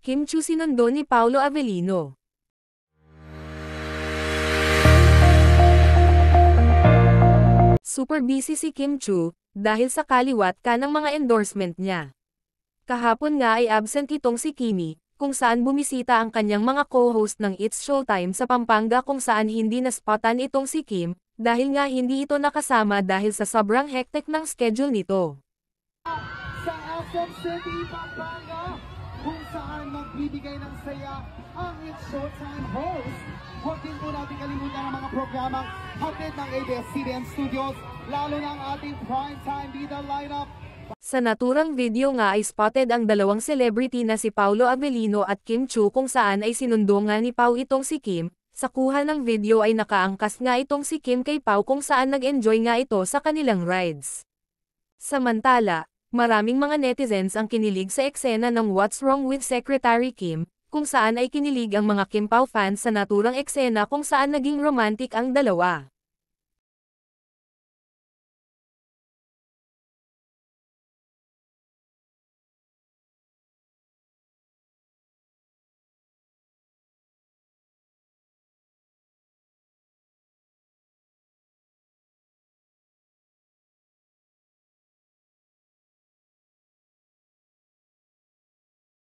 Kim Chiu sinundo ni Paolo Avellino. Super busy si Kim Chiu, dahil sa kaliwat ka ng mga endorsement niya. Kahapon nga ay absent itong si Kimi, kung saan bumisita ang kanyang mga co-host ng It's Showtime sa Pampanga kung saan hindi naspotan itong si Kim, dahil nga hindi ito nakasama dahil sa sobrang hectic ng schedule nito. Sa Quezon City, Pampanga, kung saan magbibigay ng saya ang It's Showtime host. Huwag din po natin kalimutan ang mga programang hatid ng ABS-CBN Studios, lalo na ang ating primetime bida lineup. Sa naturang video nga ay spotted ang dalawang celebrity na si Paolo Avellino at Kim Chiu kung saan ay sinundo nga ni Pao itong si Kim. Sa kuha ng video ay nakaangkas nga itong si Kim kay Pao kung saan nag-enjoy nga ito sa kanilang rides. Samantala, maraming mga netizens ang kinilig sa eksena ng What's Wrong with Secretary Kim, kung saan ay kinilig ang mga Kim Pao fans sa naturang eksena kung saan naging romantic ang dalawa.